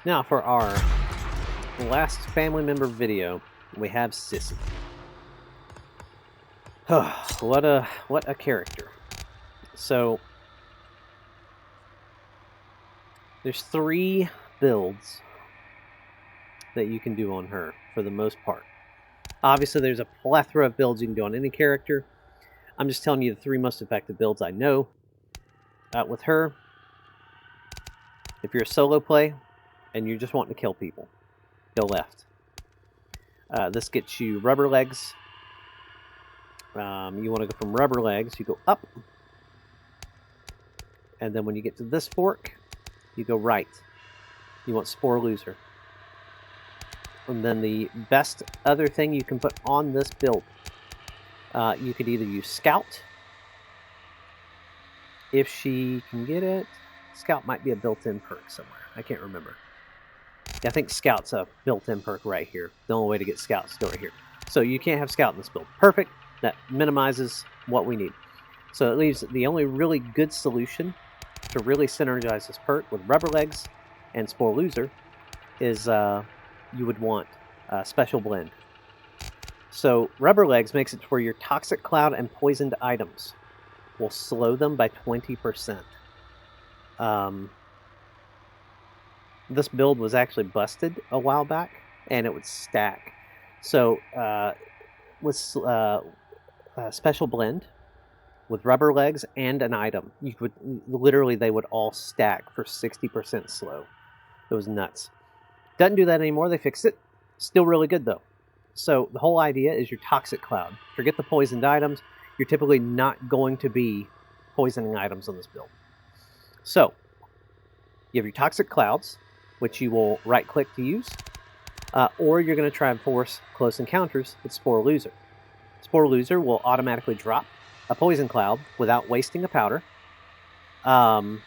Now for our last family member video, we have Sissy. What a character. So there's 3 builds that you can do on her for the most part. Obviously there's a plethora of builds you can do on any character. I'm just telling you the 3 most effective builds I know. With her, if you're a solo play and you're just wanting to kill people, go left. This gets you rubber legs. You want to go from rubber legs, you go up. And then when you get to this fork, you go right. You want Spore Loser. And then the best other thing you can put on this build, you could either use Scout. If she can get it, Scout might be a built-in perk somewhere. I can't remember. I think Scout's a built-in perk right here. The only way to get Scout is right here. So you can't have Scout in this build. Perfect. That minimizes what we need. So it leaves the only really good solution to really synergize this perk with Rubber Legs and Spore Loser is you would want Special Blend. So Rubber Legs makes it where your Toxic Cloud and poisoned items will slow them by 20%. This build was actually busted a while back, and it would stack. So with Special Blend, with Rubber Legs and an item, you could literally they would all stack for 60% slow. It was nuts. Doesn't do that anymore. They fixed it. Still really good though. So the whole idea is your Toxic Cloud. Forget the poisoned items. You're typically not going to be poisoning items on this build. So you have your Toxic Clouds, which you will right-click to use, or you're going to try and force close encounters with Spore Loser. Spore Loser will automatically drop a Poison Cloud without wasting a powder. And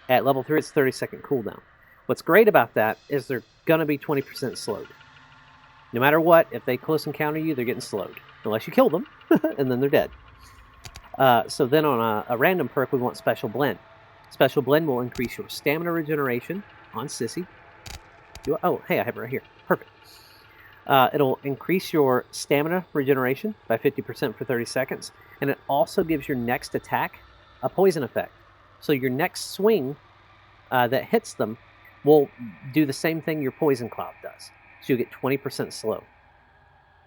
at level 3, it's 30-second cooldown. What's great about that is they're going to be 20% slowed. No matter what, if they close encounter you, they're getting slowed. Unless you kill them, and then they're dead. So then on a random perk, we want Special Blend. Special Blend will increase your stamina regeneration on Sissy. Oh, hey, I have it right here. Perfect. It'll increase your stamina regeneration by 50% for 30 seconds. And it also gives your next attack a poison effect. So your next swing that hits them will do the same thing your Poison Cloud does. So you'll get 20% slow.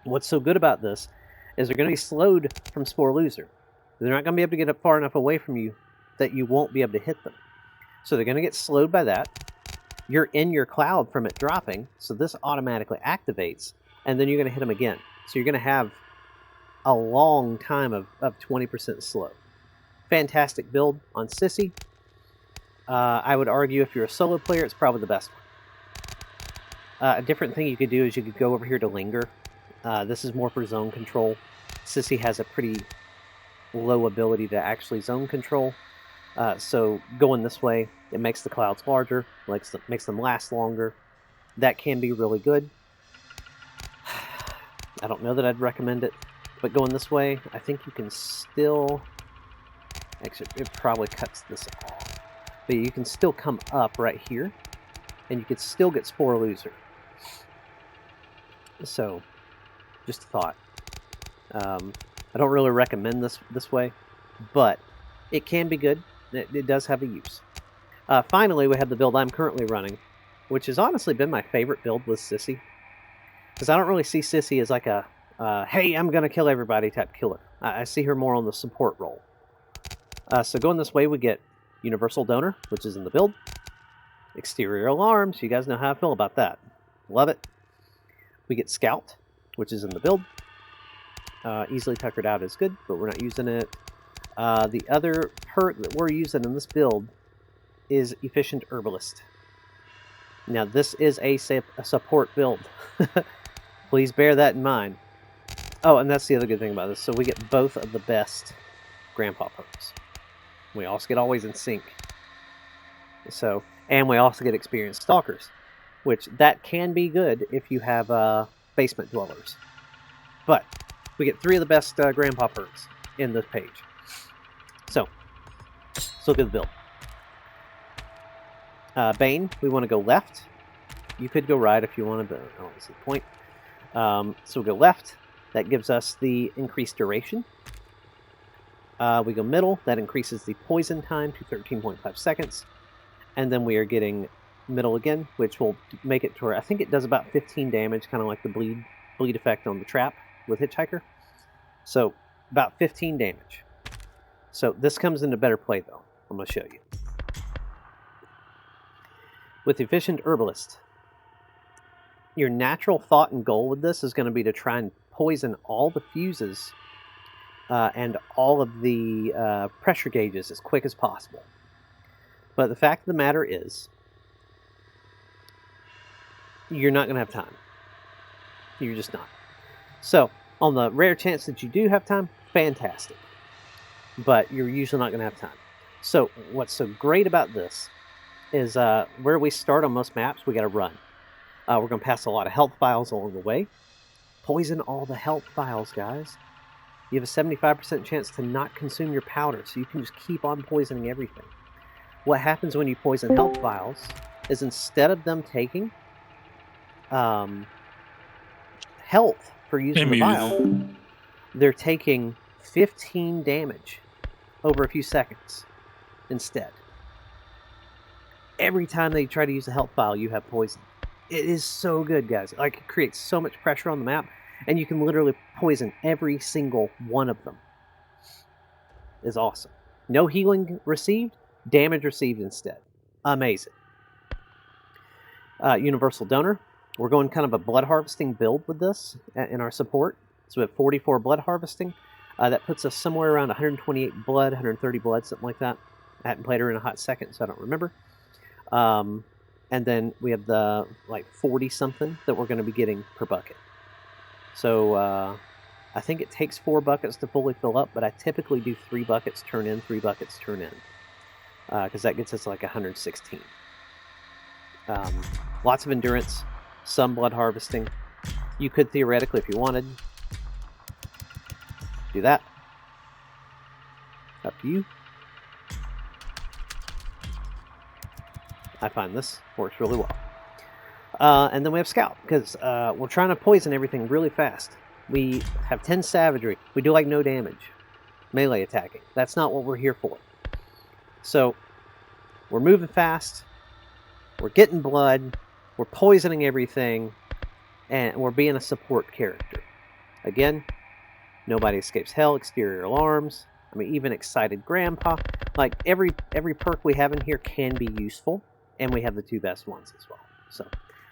What's so good about this is they're going to be slowed from Spore Loser. They're not going to be able to get up far enough away from you that you won't be able to hit them. So they're going to get slowed by that. You're in your cloud from it dropping, so this automatically activates, and then you're going to hit them again. So you're going to have a long time of 20% slow. Fantastic build on Sissy. I would argue if you're a solo player, it's probably the best one. A different thing you could do is you could go over here to Linger. This is more for zone control. Sissy has a pretty low ability to actually zone control. So going this way, it makes the clouds larger, makes them last longer. That can be really good. I don't know that I'd recommend it, but going this way, I think you can still... Actually, it probably cuts this off. But you can still come up right here, and you could still get Spore Loser. So, just a thought. I don't really recommend this way, but it can be good. It does have a use. Finally, we have the build I'm currently running, which has honestly been my favorite build with Sissy. Because I don't really see Sissy as like a, hey, I'm going to kill everybody type killer. I see her more on the support role. So going this way, we get Universal Donor, which is in the build. Exterior Alarms, you guys know how I feel about that. Love it. We get Scout, which is in the build. Easily tuckered out is good, but we're not using it. The other perk that we're using in this build is Efficient Herbalist. Now, this is a support build. Please bear that in mind. Oh, and that's the other good thing about this. So we get both of the best Grandpa perks. We also get Always in Sync. So, and we also get Experienced Stalkers, which that can be good if you have Basement Dwellers. But we get 3 of the best Grandpa perks in this page. So, let's look at the build. Bane, we want to go left. You could go right if you wanted, but I don't see the point. So we'll go left. That gives us the increased duration. We go middle. That increases the poison time to 13.5 seconds. And then we are getting middle again, which will make it to where I think it does about 15 damage, kind of like the bleed effect on the trap with Hitchhiker. So about 15 damage. So this comes into better play, though. I'm going to show you. With Efficient Herbalist, your natural thought and goal with this is going to be to try and poison all the fuses and all of the pressure gauges as quick as possible. But the fact of the matter is, you're not going to have time. You're just not. So, on the rare chance that you do have time, fantastic. But you're usually not going to have time. So, what's so great about this is where we start on most maps, we got to run. We're going to pass a lot of health files along the way. Poison all the health files, guys. You have a 75% chance to not consume your powder, so you can just keep on poisoning everything. What happens when you poison health vials is instead of them taking health for using the vial, they're taking 15 damage over a few seconds instead. Every time they try to use a health vial, you have poison. It is so good, guys. Like, it creates so much pressure on the map, and you can literally poison every single one of them. It's awesome. No healing received, damage received instead. Amazing. Universal Donor. We're going kind of a blood harvesting build with this in our support. So we have 44 blood harvesting. That puts us somewhere around 128 blood, 130 blood, something like that. I hadn't played her in a hot second, so I don't remember. And then we have the 40-something that we're going to be getting per bucket. So I think it takes 4 buckets to fully fill up, but I typically do 3 buckets turn in, 3 buckets turn in. Because that gets us like 116. Lots of endurance, some blood harvesting. You could theoretically, if you wanted, do that. Up to you. I find this works really well. And then we have Scout, because we're trying to poison everything really fast. We have 10 Savagery. We do like no damage. Melee attacking. That's not what we're here for. So, we're moving fast. We're getting blood. We're poisoning everything. And we're being a support character. Again, nobody escapes hell, exterior alarms. I mean, even Excited Grandpa. Like, every perk we have in here can be useful. And we have the 2 best ones as well. So,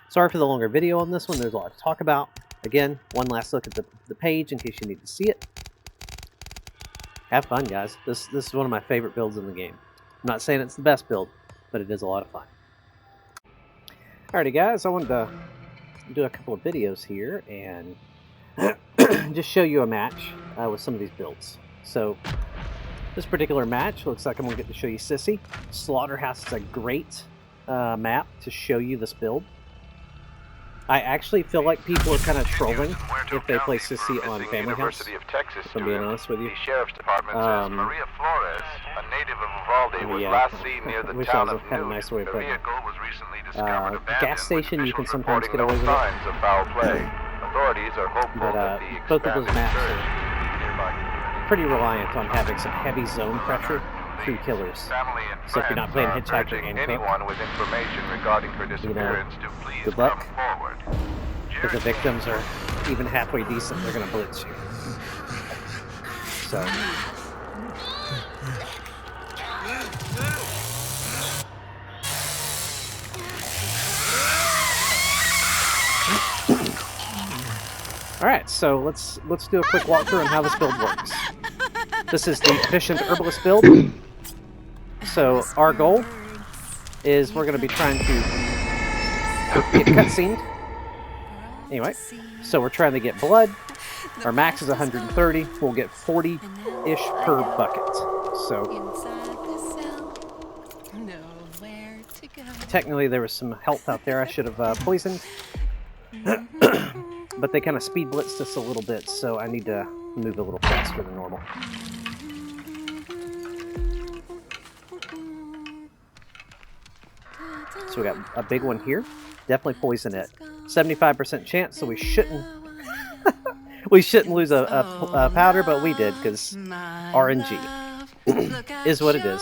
sorry for the longer video on this one. There's a lot to talk about. Again, one last look at the page in case you need to see it. Have fun, guys. This is one of my favorite builds in the game. I'm not saying it's the best build, but it is a lot of fun. Alrighty, guys. I wanted to do a couple of videos here and just show you a match with some of these builds. So, this particular match looks like I'm going to get to show you Sissy. Slaughterhouse is a great map to show you this build. I actually feel like people are kind of trolling if they play Sissy on Family House, if I'm being honest with you. The Sheriff's Department says Maria Flores, a native of Uvalde, was last seen near the town of Newt. The vehicle was recently discovered abandoned. Gas station, you can sometimes get away with it. Signs of foul play. Authorities are hopeful that the both of those maps are pretty reliant on having some heavy zone pressure through killers. So if you're not playing Hitchhiker and anyone with information regarding her disappearance to please good luck. come forward. If the victims are even halfway decent, they're going to blitz you. So. Alright, so let's do a quick walkthrough on how this build works. This is the Efficient Herbalist build. So our goal is we're going to be trying to get cutscened. Anyway, so we're trying to get blood. Our max is 130. We'll get 40-ish per bucket. So technically there was some health out there I should have poisoned. But they kind of speed blitzed us a little bit, so I need to move a little faster than normal. So we got a big one here. Definitely poison it. 75% chance, so we shouldn't we shouldn't lose a powder, but we did because RNG is what it is.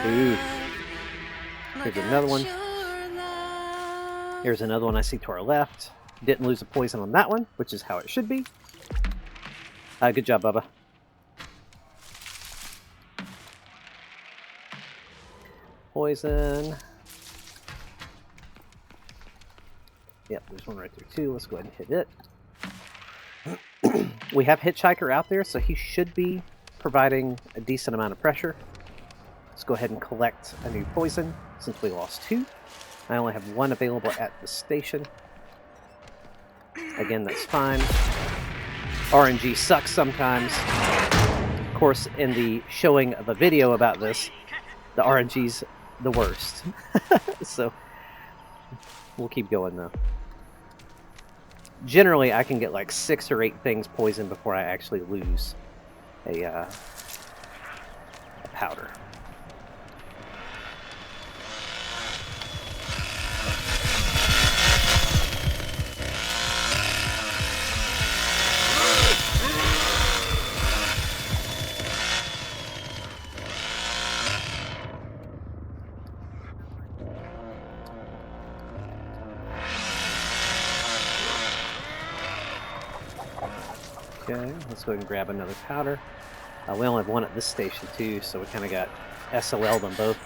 Ooh. Here's another one. Here's another one I see to our left. Didn't lose a poison on that one, which is how it should be. Good job, Bubba. Poison. Yep, there's one right there too. Let's go ahead and hit it. We have Hitchhiker out there, so he should be providing a decent amount of pressure. Let's go ahead and collect a new poison, since we lost 2. I only have 1 available at the station. Again, that's fine. RNG sucks sometimes. Of course, in the showing of a video about this, the RNG's the worst. So, we'll keep going though. Generally, I can get like 6 or 8 things poisoned before I actually lose a powder. Okay, let's go ahead and grab another powder. We only have 1 at this station too, so we kind of got SOL'd on both.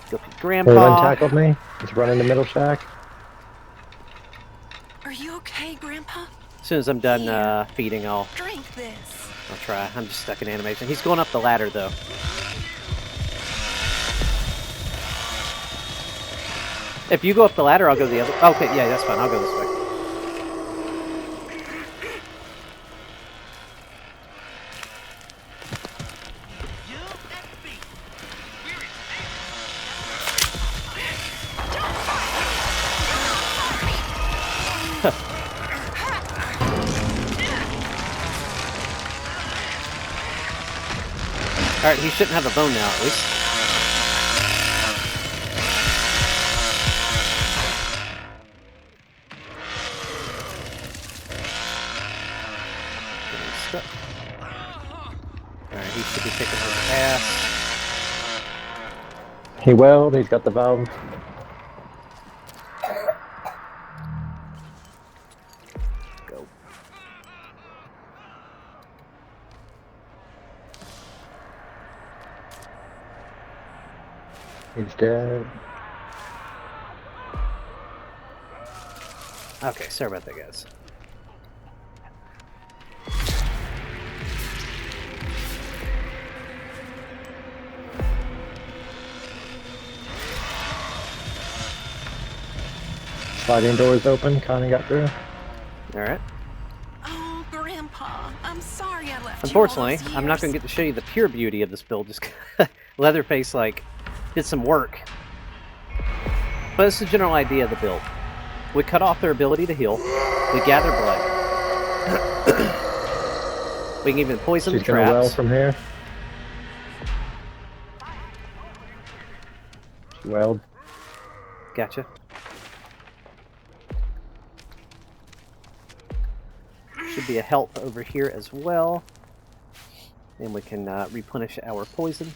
Go for Grandpa. One tackled me. He's running the middle shack. Are you okay, Grandpa? As soon as I'm done feeding, I'll Drink this. I'll try. I'm just stuck in animation. He's going up the ladder though. If you go up the ladder, I'll go the other. Okay, yeah, that's fine. I'll go this way. Alright, he shouldn't have a bone now, at least. Alright, he should be kicking his ass. He welled, he's got the valve. Go. He's dead. Okay, sorry about that, guys. Sliding doors open, Connie got through. Alright. Oh, Grandpa, I'm sorry I left Unfortunately, you all those I'm not going to years. get to show you the pure beauty of this build. Just Leatherface, like, did some work. But it's the general idea of the build. We cut off their ability to heal. We gather blood. We can even poison She's the gonna well traps. from here. Weld. Gotcha. Should be a health over here as well. And we can replenish our poison.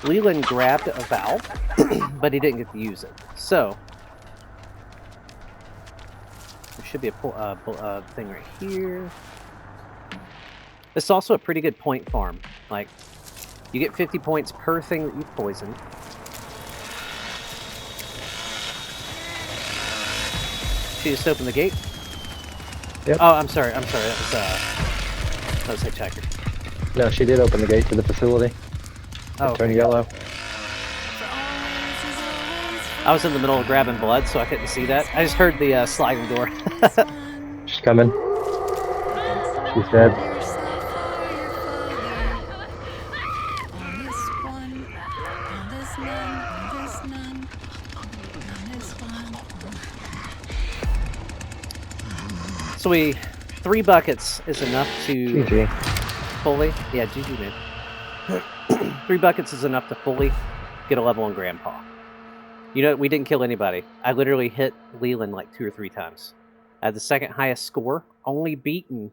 Leland grabbed a valve, but he didn't get to use it. So, there should be a thing right here. It's also a pretty good point farm. Like, you get 50 points per thing that you poison. She just opened the gate? Yep. Oh, I'm sorry. That was Hitchhiker. No, she did open the gate to the facility. Oh, It turned okay. yellow. I was in the middle of grabbing blood, so I couldn't see that. I just heard the sliding door. She's coming. She's dead. So 3 buckets is enough to GG. fully... Yeah, GG, man. 3 buckets is enough to fully get a level on Grandpa. You know, we didn't kill anybody. I literally hit Leland like 2 or 3 times. I had the second highest score, only beaten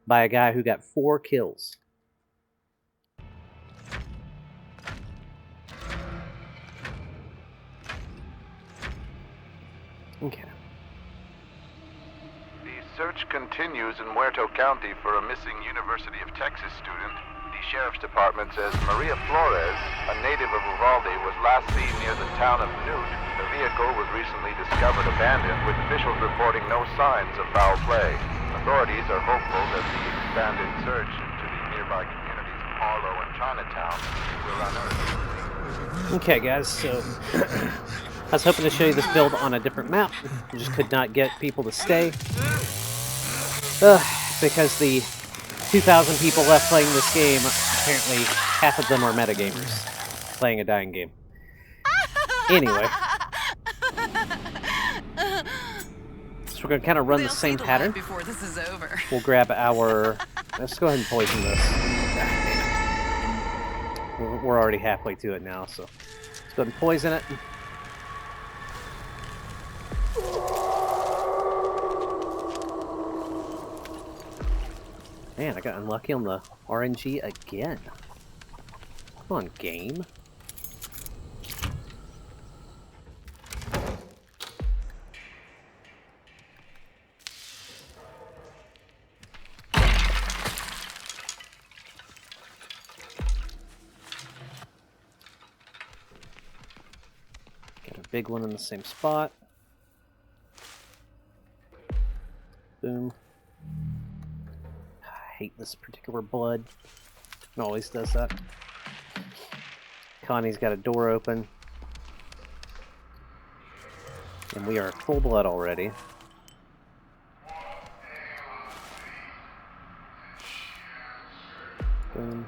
by a guy who got 4 kills. Okay. The search continues in Muerto County for a missing University of Texas student. The Sheriff's Department says Maria Flores, a native of Uvalde, was last seen near the town of Newt. The vehicle was recently discovered abandoned, with officials reporting no signs of foul play. Authorities are hopeful that the expanded search into the nearby communities of Harlow and Chinatown will unearth. Okay, guys, so I was hoping to show you this build on a different map. I just could not get people to stay. Because the 2,000 people left playing this game, apparently half of them are metagamers playing a dying game. Anyway. So we're going to kind of run the same pattern. Before this is over. We'll grab our... Let's go ahead and poison this. We're already halfway to it now, so let's go ahead and poison it. Man, I got unlucky on the RNG again. Come on, game. Got a big one in the same spot. Boom. I hate this particular blood. It always does that. Connie's got a door open. And we are full blood already. Boom.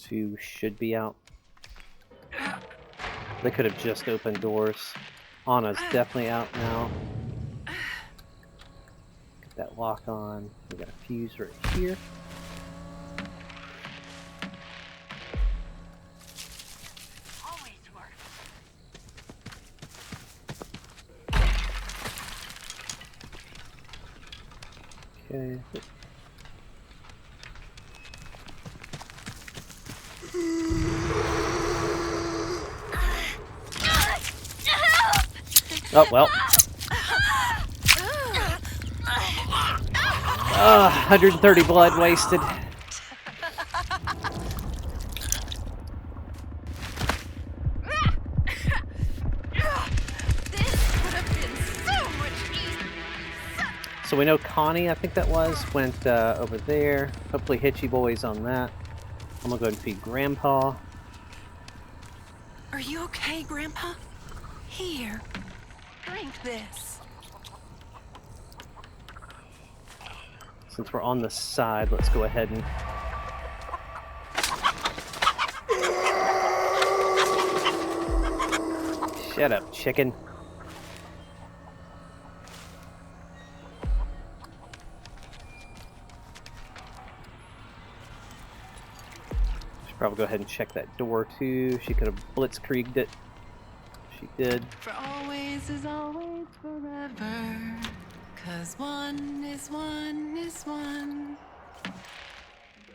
Two should be out. They could have just opened doors. Anna's definitely out now. Get that lock on. We got a fuse right here. Okay. Oh, well. 130 blood wasted. So we know Connie, I think that was, went over there. Hopefully Hitchy Boy's on that. I'm gonna go ahead and feed Grandpa. Are you okay, Grandpa? Here. Drink this. Since we're on the side, let's go ahead and... Shut up, chicken. Should probably go ahead and check that door too. She could have blitzkrieged it. She did. For always is always forever. 'Cause one is one is one.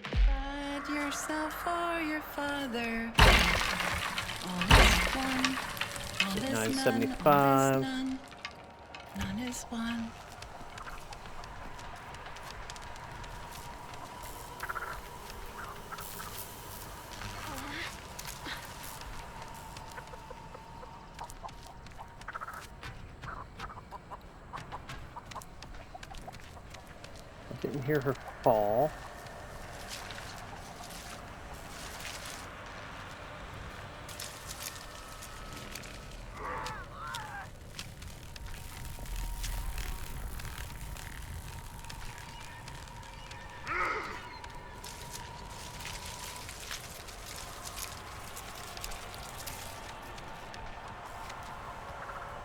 Find yourself for your father. All is one. All is none. 975. None is one. Didn't hear her fall.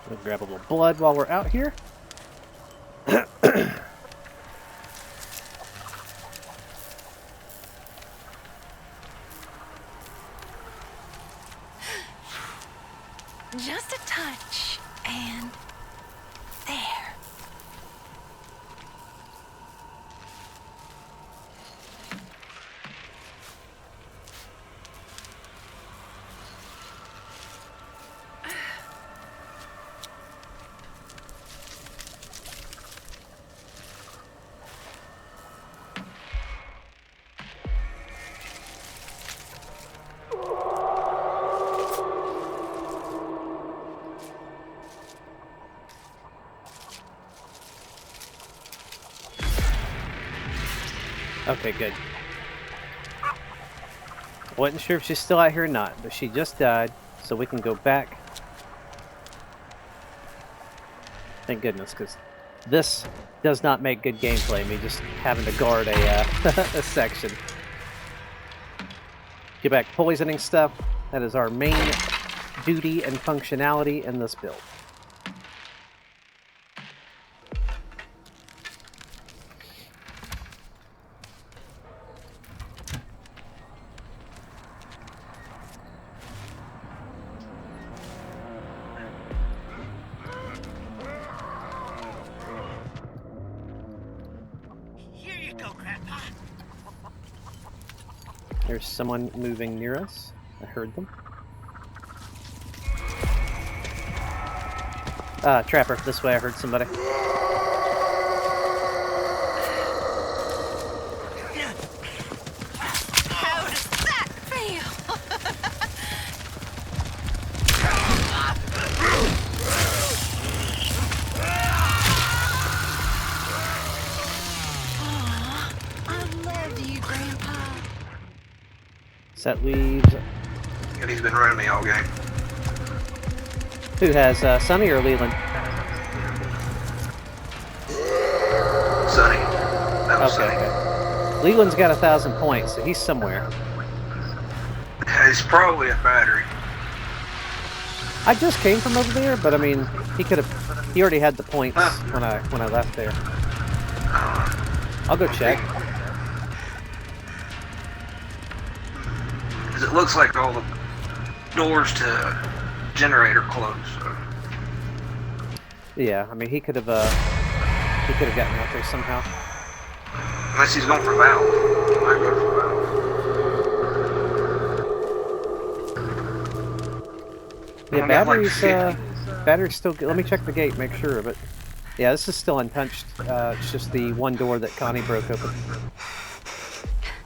We'll grab a little blood while we're out here. Just a touch, and there. Okay, good. Wasn't sure if she's still out here or not, but she just died, so we can go back. Thank goodness, because this does not make good gameplay, me just having to guard a, a section. Get back poisoning stuff. That is our main duty and functionality in this build. There's someone moving near us. I heard them. Trapper, this way. I heard somebody. How does that feel? Aw, I love you, Grandpa. So that leaves... And he's been running me all game. Who has, Sonny or Leland? Sonny. That was Okay, Sonny. okay. Leland's got 1,000 points, so he's somewhere. He's probably a battery. I just came from over there, but I mean, he could have... He already had the points when I left there. I'll go check. Because it looks like all the doors to generator closed. So. Yeah, I mean, he could have gotten out there somehow. Unless he's going for valve. He might go for valve. Yeah, I got like battery's 50. battery's still good. Let me check the gate, make sure of it. Yeah, this is still untouched. It's just the one door that Connie broke open.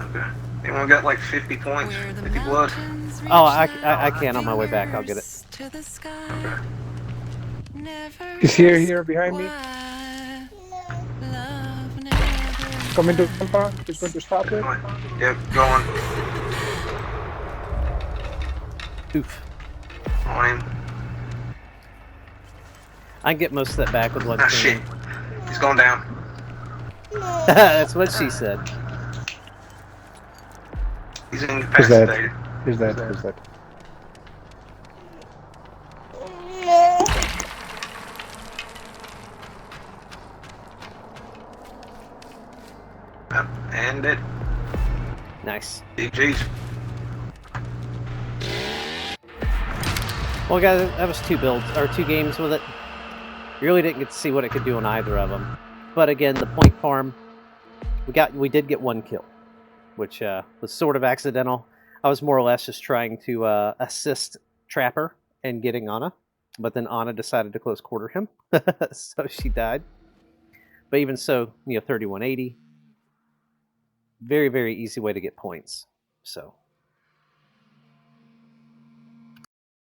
Okay. Anyone got like 50 points? 50 blood? Oh, I can on my way back. I'll get it. To the sky. Never He's here behind me. why. Love never Coming to Grandpa. He's going to stop it. Yep, going. Oof. On him. I can get most of that back with one Ah, shit. thing. He's going down. That's what she said. He's Who's that? incapacitated. Who's that? Who's that? Yep, and it. Nice. GG's. Well, guys, that was 2 builds or 2 games with it. You really didn't get to see what it could do on either of them. But again, the point farm, we did get 1 kill, which was sort of accidental. I was more or less just trying to assist Trapper in getting Anna, but then Anna decided to close quarter him, so she died. But even so, 3180, very, very easy way to get points. So